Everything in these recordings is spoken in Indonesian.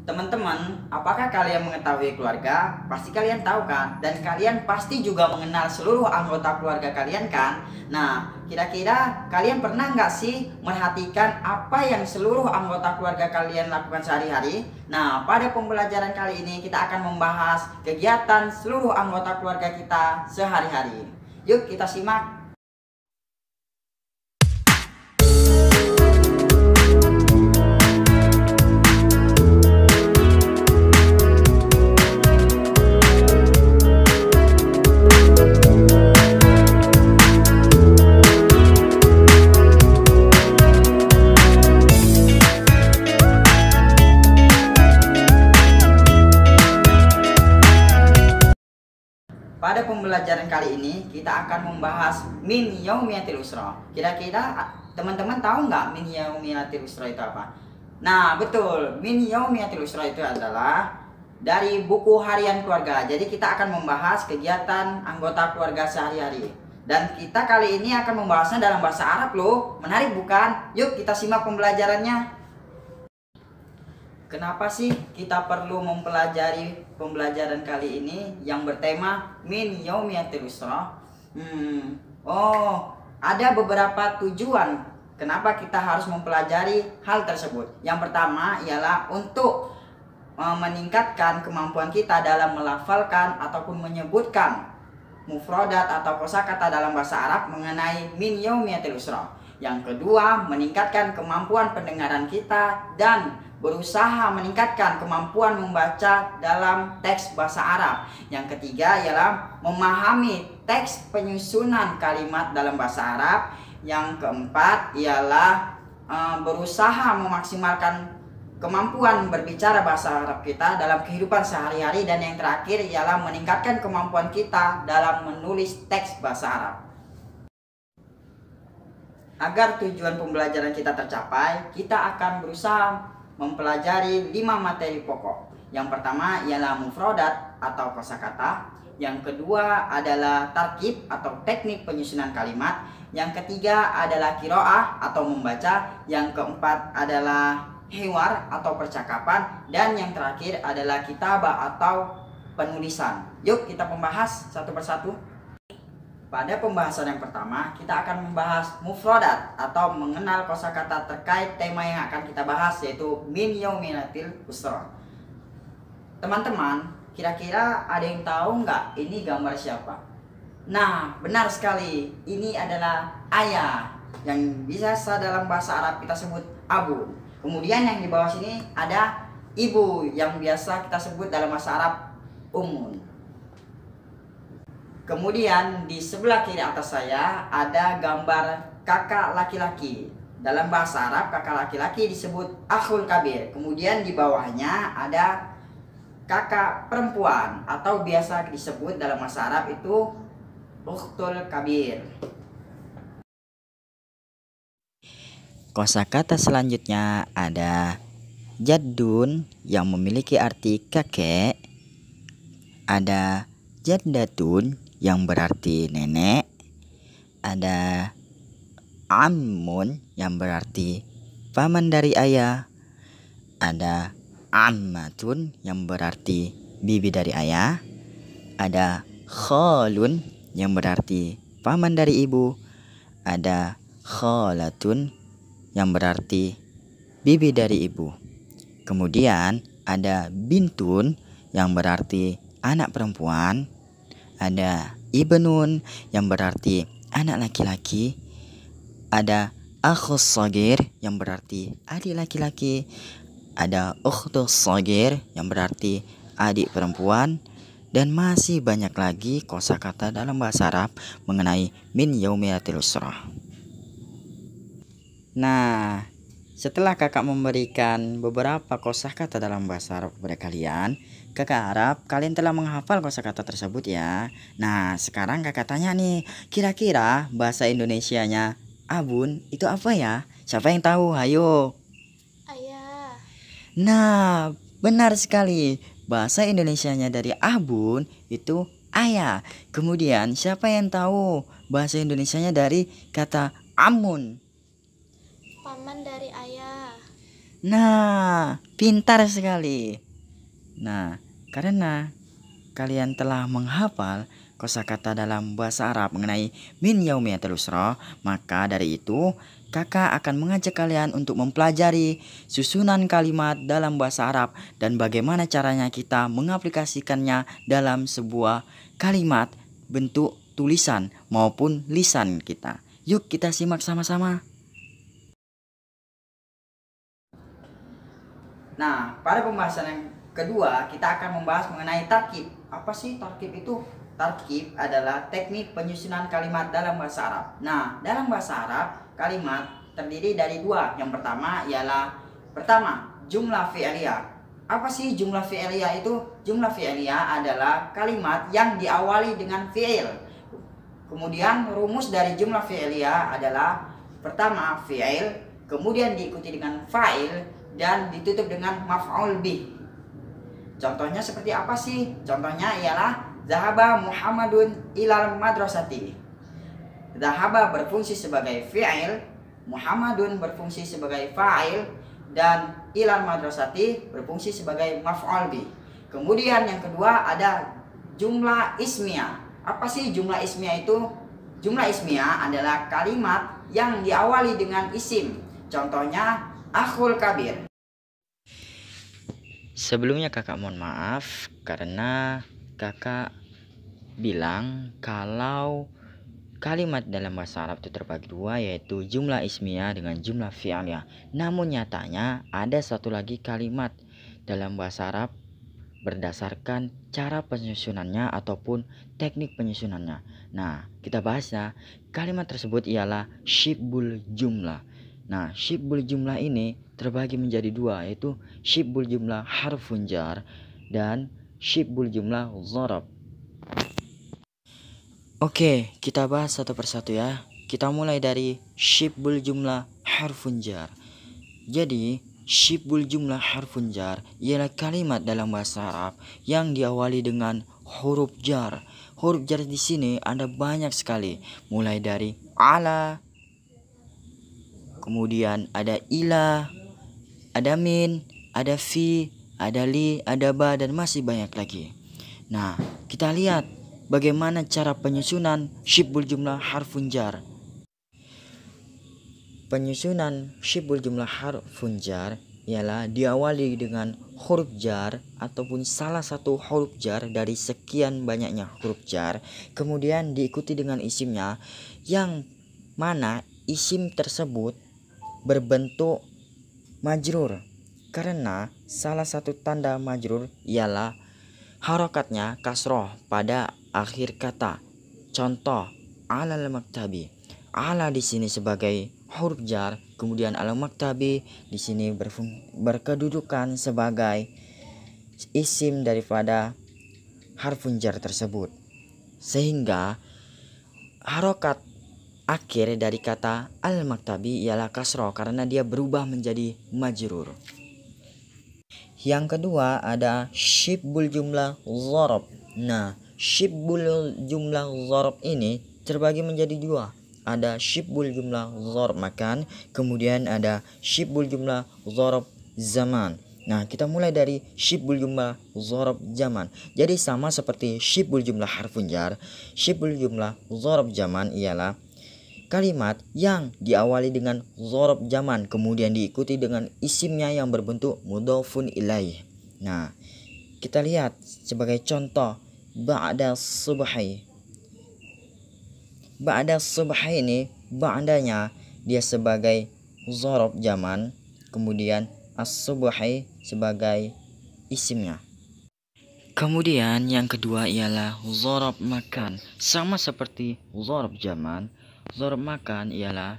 Teman-teman, apakah kalian mengetahui keluarga? Pasti kalian tahu kan? Dan kalian pasti juga mengenal seluruh anggota keluarga kalian kan? Nah, kira-kira kalian pernah nggak sih merhatikan apa yang seluruh anggota keluarga kalian lakukan sehari-hari? Nah, pada pembelajaran kali ini kita akan membahas kegiatan seluruh anggota keluarga kita sehari-hari. Yuk kita simak. Pada pembelajaran kali ini kita akan membahas min yaumiyatil usra. Kira-kira teman-teman tahu nggak min yaumiyatil usra itu apa? Nah betul, min yaumiyatil usra itu adalah dari buku harian keluarga. Jadi kita akan membahas kegiatan anggota keluarga sehari-hari. Dan kita kali ini akan membahasnya dalam bahasa Arab loh. Menarik bukan? Yuk kita simak pembelajarannya. Kenapa sih kita perlu mempelajari pembelajaran kali ini yang bertema min yaumiyatil usra? Ada beberapa tujuan kenapa kita harus mempelajari hal tersebut. Yang pertama ialah untuk meningkatkan kemampuan kita dalam melafalkan ataupun menyebutkan mufradat atau kosakata dalam bahasa Arab mengenai min yaumiyatil usra. Yang kedua, meningkatkan kemampuan pendengaran kita dan berusaha meningkatkan kemampuan membaca dalam teks bahasa Arab. Yang ketiga ialah memahami teks penyusunan kalimat dalam bahasa Arab. Yang keempat ialah berusaha memaksimalkan kemampuan berbicara bahasa Arab kita dalam kehidupan sehari-hari. Dan yang terakhir ialah meningkatkan kemampuan kita dalam menulis teks bahasa Arab. Agar tujuan pembelajaran kita tercapai, kita akan berusaha mempelajari 5 materi pokok. Yang pertama ialah mufradat atau kosakata. Yang kedua adalah tarkib atau teknik penyusunan kalimat. Yang ketiga adalah qiraah atau membaca. Yang keempat adalah hiwar atau percakapan. Dan yang terakhir adalah kitabah atau penulisan. Yuk kita membahas satu persatu. Pada pembahasan yang pertama, kita akan membahas mufradat atau mengenal kosakata terkait tema yang akan kita bahas, yaitu min yaumiyatil usra. Teman-teman, kira-kira ada yang tahu nggak ini gambar siapa? Nah, benar sekali. Ini adalah ayah yang biasa dalam bahasa Arab kita sebut abu. Kemudian yang di bawah sini ada ibu yang biasa kita sebut dalam bahasa Arab ummun. Kemudian di sebelah kiri atas saya ada gambar kakak laki-laki. Dalam bahasa Arab kakak laki-laki disebut akhul kabir. Kemudian di bawahnya ada kakak perempuan atau biasa disebut dalam bahasa Arab itu ukhtul kabir. Kosakata selanjutnya ada jaddun yang memiliki arti kakek. Ada jaddatun yang berarti nenek. Ada ammun yang berarti paman dari ayah. Ada ammatun yang berarti bibi dari ayah. Ada khalun yang berarti paman dari ibu. Ada khalatun yang berarti bibi dari ibu. Kemudian ada bintun yang berarti anak perempuan. Ada ibnun yang berarti anak laki-laki. Ada akhus shagir yang berarti adik laki-laki. Ada ukhtus shagir yang berarti adik perempuan. Dan masih banyak lagi kosakata dalam bahasa Arab mengenai min yaumiyatil usra. Nah, setelah kakak memberikan beberapa kosakata dalam bahasa Arab kepada kalian, kakak harap kalian telah menghafal kosakata tersebut ya. Nah, sekarang kakak tanya nih, kira-kira bahasa Indonesianya abun itu apa ya? Siapa yang tahu? Hayo. Ayah. Nah, benar sekali. Bahasa Indonesianya dari abun itu ayah. Kemudian siapa yang tahu bahasa Indonesianya dari kata amun? Paman dari ayah. Nah, pintar sekali. Nah, karena kalian telah menghafal kosakata dalam bahasa Arab mengenai min yaumiyatil usra, maka dari itu kakak akan mengajak kalian untuk mempelajari susunan kalimat dalam bahasa Arab dan bagaimana caranya kita mengaplikasikannya dalam sebuah kalimat bentuk tulisan maupun lisan kita. Yuk kita simak sama-sama. Nah, pada pembahasan yang kedua kita akan membahas mengenai tarkib. Apa sih tarkib itu? Tarkib adalah teknik penyusunan kalimat dalam bahasa Arab. Nah, dalam bahasa Arab kalimat terdiri dari dua. Yang pertama ialah jumlah fi'liyah. Apa sih jumlah fi'liyah itu? Jumlah fi'liyah adalah kalimat yang diawali dengan fi'il. Kemudian rumus dari jumlah fi'liyah adalah pertama fi'il, kemudian diikuti dengan fa'il, dan ditutup dengan maf'ul bih. Contohnya seperti apa sih? Contohnya ialah zahaba Muhammadun ilal madrasati. Zahaba berfungsi sebagai fi'il, Muhammadun berfungsi sebagai fa'il, dan ilal madrasati berfungsi sebagai maf'ul bih. Kemudian yang kedua ada jumlah ismiyah. Apa sih jumlah ismiyah itu? Jumlah ismiyah adalah kalimat yang diawali dengan isim. Contohnya akhul kabir. Sebelumnya kakak mohon maaf karena kakak bilang kalau kalimat dalam bahasa Arab itu terbagi dua, yaitu jumlah ismiyah dengan jumlah fi'liyah. Namun nyatanya ada satu lagi kalimat dalam bahasa Arab berdasarkan cara penyusunannya ataupun teknik penyusunannya. Nah, kita bahasnya kalimat tersebut ialah syibul jumlah. Nah, syibul jumlah ini terbagi menjadi dua, yaitu syibul jumlah harfun jar dan syibul jumlah dzarab. Oke, kita bahas satu persatu ya. Kita mulai dari syibul jumlah harfun jar. Jadi, syibul jumlah harfun jar ialah kalimat dalam bahasa Arab yang diawali dengan huruf jar. Huruf jar di sini ada banyak sekali, mulai dari ala, kemudian ada ila, ada min, ada fi, ada li, ada ba, dan masih banyak lagi. Nah, kita lihat bagaimana cara penyusunan syibul jumlah harfun jar. Penyusunan syibul jumlah harfun jar ialah diawali dengan huruf jar ataupun salah satu huruf jar dari sekian banyaknya huruf jar, kemudian diikuti dengan isimnya, yang mana isim tersebut berbentuk majrur karena salah satu tanda majrur ialah harokatnya kasroh pada akhir kata. Contoh alal maktabi. Ala di sini sebagai huruf jar, kemudian al maktabi di sini berkedudukan sebagai isim daripada harfun jar tersebut. Sehingga harokat akhir dari kata al-maktabi ialah kasroh karena dia berubah menjadi majrur. Yang kedua ada syibul jumlah dzarab. Nah, syibul jumlah dzarab ini terbagi menjadi dua. Ada syibul jumlah dzarab makan, kemudian ada syibul jumlah dzarab zaman. Nah, kita mulai dari syibul jumlah dzarab zaman. Jadi sama seperti syibul jumlah harfun jar, syibul jumlah dzarab zaman ialah kalimat yang diawali dengan dzarab zaman kemudian diikuti dengan isimnya yang berbentuk mudhofun ilaih. Nah, kita lihat sebagai contoh ba'da subhi. Ba'da subhi ini ba'danya dia sebagai dzarab zaman, kemudian as-subhi sebagai isimnya. Kemudian yang kedua ialah dzarab makan. Sama seperti dzarab zaman, dzarab makan ialah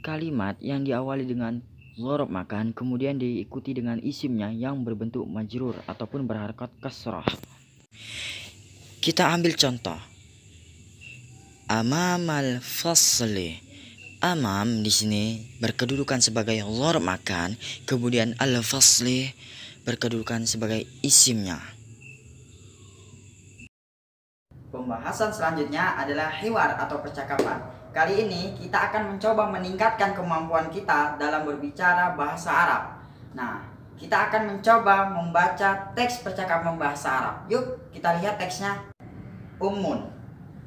kalimat yang diawali dengan dzarab makan kemudian diikuti dengan isimnya yang berbentuk majrur ataupun berharakat kasrah. Kita ambil contoh. Amamal fasli. Amam di sini berkedudukan sebagai dzarab makan, kemudian al-fasli berkedudukan sebagai isimnya. Pembahasan selanjutnya adalah hiwar atau percakapan. Kali ini kita akan mencoba meningkatkan kemampuan kita dalam berbicara bahasa Arab. Nah, kita akan mencoba membaca teks percakapan bahasa Arab. Yuk, kita lihat teksnya. Ummun,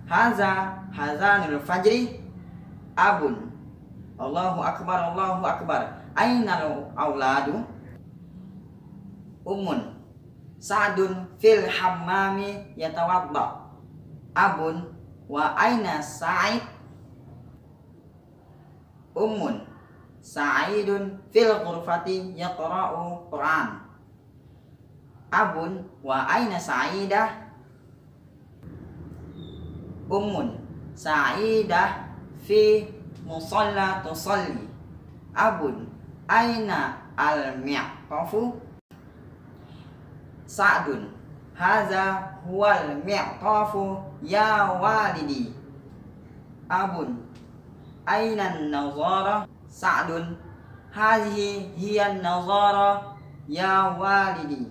hazanul fajri, abun, Allahu akbar, Allahu akbar, ainal auladu. Ummun, Sa'dun fil hammami yatawadda, abun, wa aina Sa'id. Ummun, Sa'idun fil ghurfati yaqra'u Qur'an, abun, wa aina Sa'idah. Ummun, Sa'idah fi musalla tusalli, abun, aina al-mi'tafu. Sa'dun, haza huwal mi'tafu ya walidi, abun, ainan nazara. Sa'dun, hazihi hiyan nazara ya walidi,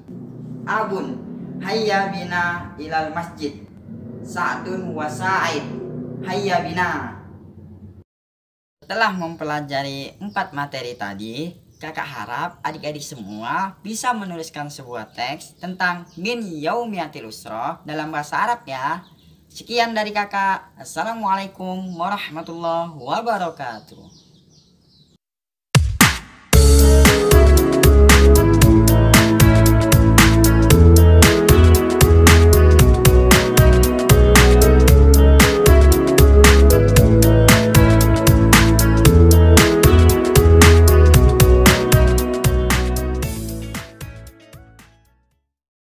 abun, hayya bina ilal masjid. Sa'dun wa Sa'id, hayya bina. Setelah mempelajari 4 materi tadi, kakak harap adik-adik semua bisa menuliskan sebuah teks tentang min yaumiyatil usra dalam bahasa Arab ya. Sekian dari kakak. Assalamualaikum warahmatullahi wabarakatuh.